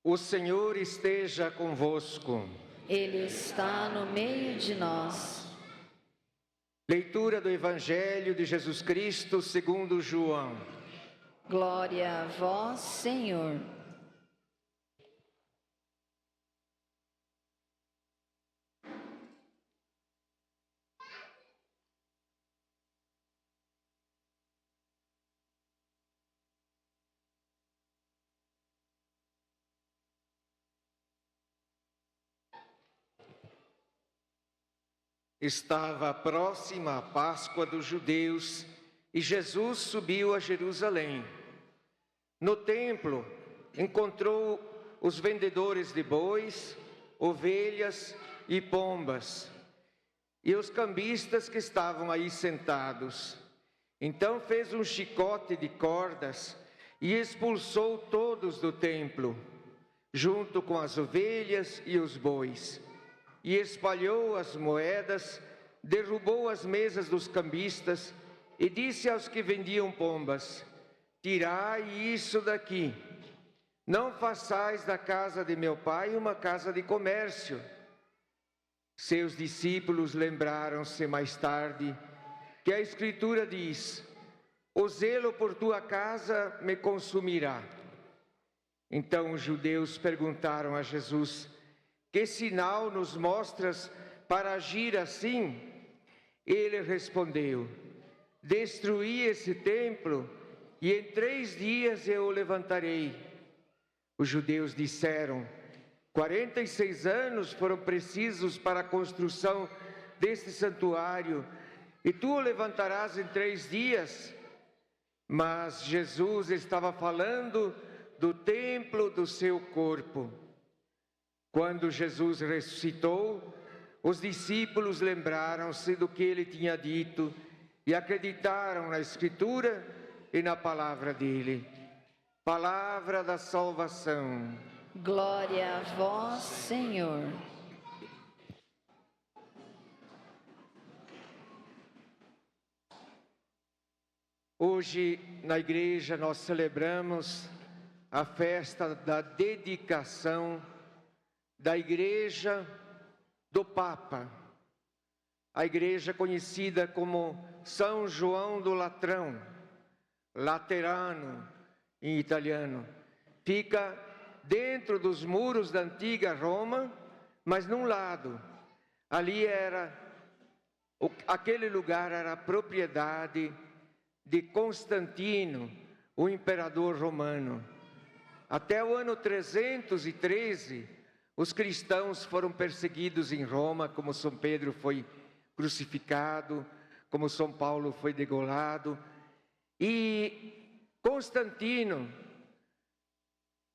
O Senhor esteja convosco. Ele está no meio de nós. Leitura do Evangelho de Jesus Cristo segundo João. Glória a vós, Senhor. Estava próxima a Páscoa dos judeus e Jesus subiu a Jerusalém. No templo, encontrou os vendedores de bois, ovelhas e pombas, e os cambistas que estavam aí sentados. Então fez um chicote de cordas e expulsou todos do templo, junto com as ovelhas e os bois. E espalhou as moedas, derrubou as mesas dos cambistas e disse aos que vendiam pombas: tirai isso daqui, não façais da casa de meu pai uma casa de comércio. Seus discípulos lembraram-se mais tarde que a Escritura diz: o zelo por tua casa me consumirá. Então os judeus perguntaram a Jesus: que sinal nos mostras para agir assim? Ele respondeu: destruí esse templo e em 3 dias eu o levantarei. Os judeus disseram: 46 anos foram precisos para a construção deste santuário, e tu o levantarás em 3 dias? Mas Jesus estava falando do templo do seu corpo. Quando Jesus ressuscitou, os discípulos lembraram-se do que ele tinha dito e acreditaram na Escritura e na palavra dele. Palavra da salvação. Glória a vós, Senhor. Hoje, na igreja, nós celebramos a festa da dedicação da Igreja do Papa, a igreja conhecida como São João do Latrão, Laterano em italiano. Fica dentro dos muros da antiga Roma, mas num lado. Ali aquele lugar era propriedade de Constantino, o imperador romano. Até o ano 313, os cristãos foram perseguidos em Roma, como São Pedro foi crucificado, como São Paulo foi degolado. E Constantino,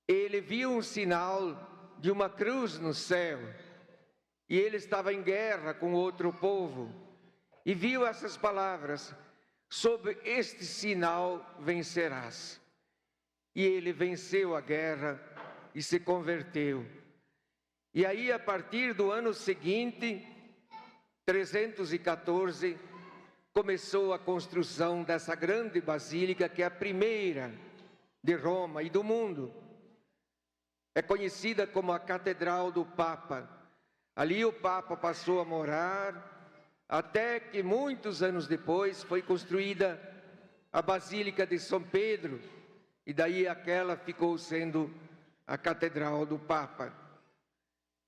ele viu um sinal de uma cruz no céu, e ele estava em guerra com outro povo, e viu essas palavras: sob este sinal vencerás. E ele venceu a guerra e se converteu. E aí, a partir do ano seguinte, 314, começou a construção dessa grande basílica, que é a primeira de Roma e do mundo. É conhecida como a Catedral do Papa. Ali o Papa passou a morar, até que muitos anos depois foi construída a Basílica de São Pedro, e daí aquela ficou sendo a Catedral do Papa.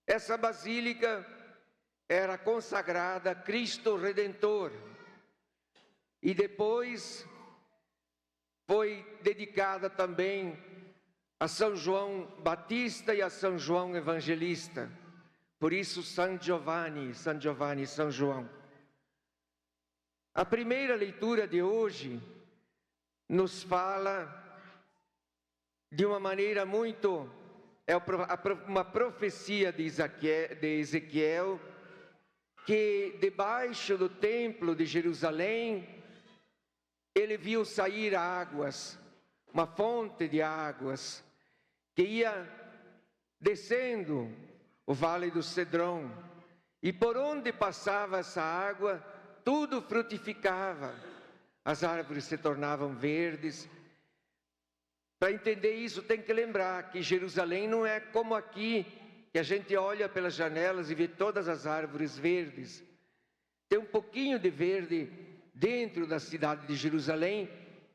Essa basílica era consagrada a Cristo Redentor, e depois foi dedicada também a São João Batista e a São João Evangelista. Por isso São Giovanni, São João. A primeira leitura de hoje nos fala de uma maneira muito... É uma profecia de Ezequiel, que debaixo do templo de Jerusalém, ele viu sair águas, uma fonte de águas, que ia descendo o vale do Cedron, e por onde passava essa água, tudo frutificava, as árvores se tornavam verdes, Para entender isso, tem que lembrar que Jerusalém não é como aqui, que a gente olha pelas janelas e vê todas as árvores verdes. Tem um pouquinho de verde dentro da cidade de Jerusalém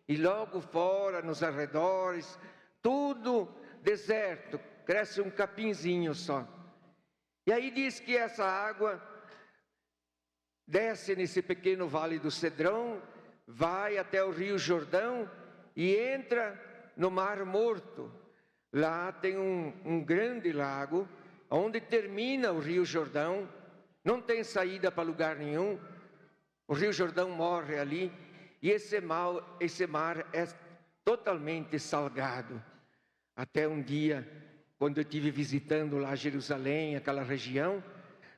e logo fora, nos arredores, tudo deserto, cresce um capinzinho só. E aí diz que essa água desce nesse pequeno vale do Cedrão, vai até o Rio Jordão e entra no Mar Morto. Lá tem um grande lago, onde termina o Rio Jordão, não tem saída para lugar nenhum, o Rio Jordão morre ali, e esse mar é totalmente salgado. Até um dia, quando eu estive visitando lá Jerusalém, aquela região,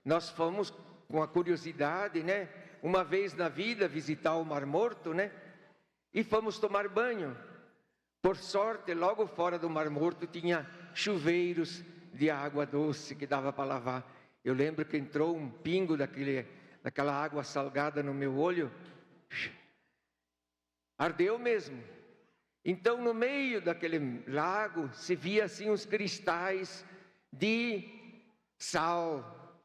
nós fomos com a curiosidade, né? Uma vez na vida visitar o Mar Morto, né? E fomos tomar banho. Por sorte, logo fora do Mar Morto tinha chuveiros de água doce que dava para lavar. Eu lembro que entrou um pingo daquela água salgada no meu olho. Ardeu mesmo. Então, no meio daquele lago, se via assim uns cristais de sal.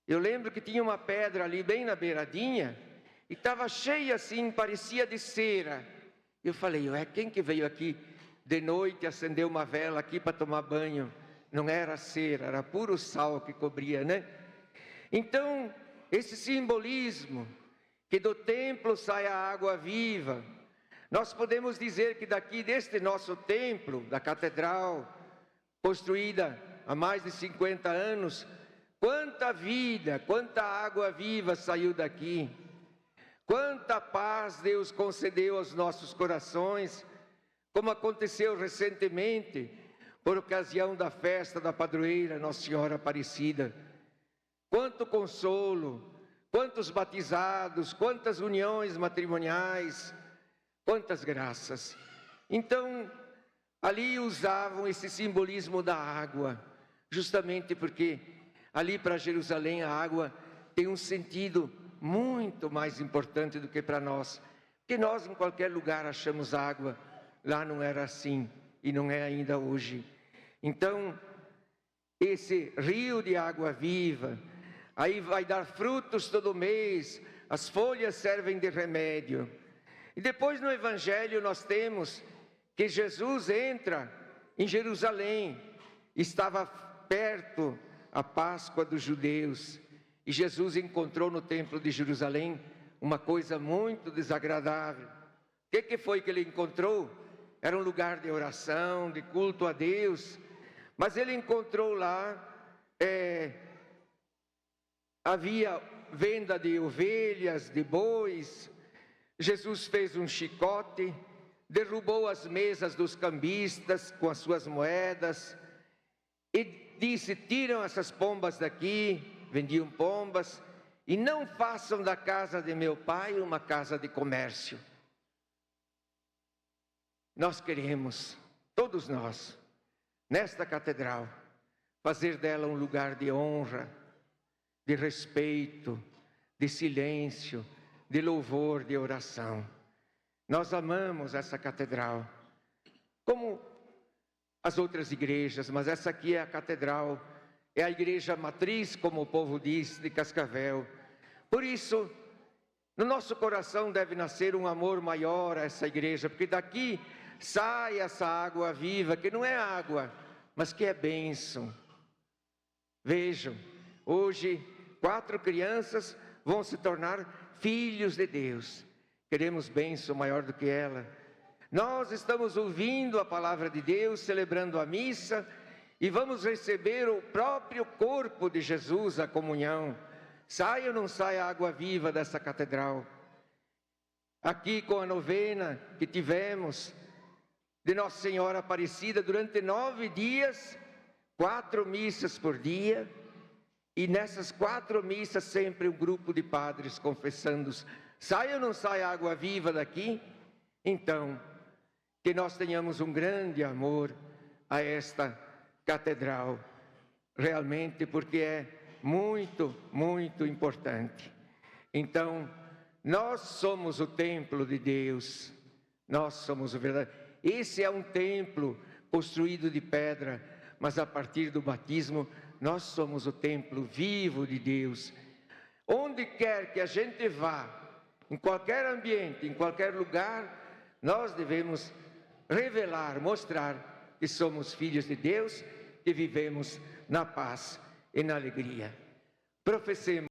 Eu lembro que tinha uma pedra ali bem na beiradinha, e estava cheia assim, parecia de cera. Eu falei, quem que veio aqui de noite acender uma vela aqui para tomar banho? Não era cera, era puro sal que cobria, né? Então, esse simbolismo, que do templo sai a água viva, nós podemos dizer que daqui deste nosso templo, da catedral, construída há mais de 50 anos, quanta vida, quanta água viva saiu daqui, quanta paz Deus concedeu aos nossos corações, como aconteceu recentemente, por ocasião da festa da padroeira Nossa Senhora Aparecida. Quanto consolo, quantos batizados, quantas uniões matrimoniais, quantas graças. Então, ali usavam esse simbolismo da água, justamente porque ali para Jerusalém a água tem um sentido muito mais importante do que para nós. Porque nós em qualquer lugar achamos água, lá não era assim e não é ainda hoje. Então, esse rio de água viva, aí vai dar frutos todo mês, as folhas servem de remédio. E depois no Evangelho nós temos que Jesus entra em Jerusalém, estava perto a Páscoa dos judeus, e Jesus encontrou no templo de Jerusalém uma coisa muito desagradável. O que foi que ele encontrou? Era um lugar de oração, de culto a Deus, mas ele encontrou lá, havia venda de ovelhas, de bois. Jesus fez um chicote, derrubou as mesas dos cambistas com as suas moedas, e disse, tiram essas pombas daqui, vendiam pombas, e não façam da casa de meu pai uma casa de comércio. Nós queremos, todos nós, nesta catedral, fazer dela um lugar de honra, de respeito, de silêncio, de louvor, de oração. Nós amamos essa catedral, como as outras igrejas, mas essa aqui é a catedral, é a igreja matriz, como o povo diz, de Cascavel. Por isso, no nosso coração deve nascer um amor maior a essa igreja, porque daqui sai essa água viva, que não é água, mas que é bênção. Vejam, hoje 4 crianças vão se tornar filhos de Deus. Queremos bênção maior do que ela. Nós estamos ouvindo a palavra de Deus, celebrando a missa, e vamos receber o próprio corpo de Jesus, a comunhão. Sai ou não sai a água viva dessa catedral? Aqui com a novena que tivemos de Nossa Senhora Aparecida, durante 9 dias, 4 missas por dia, e nessas 4 missas sempre um grupo de padres confessando, sai ou não sai a água viva daqui? Então, que nós tenhamos um grande amor a esta catedral, realmente, porque é muito, muito importante. Então, nós somos o templo de Deus, nós somos o verdadeiro. Esse é um templo construído de pedra, mas a partir do batismo, nós somos o templo vivo de Deus. Onde quer que a gente vá, em qualquer ambiente, em qualquer lugar, nós devemos revelar, mostrar que somos filhos de Deus, que vivemos na paz e na alegria. Professemos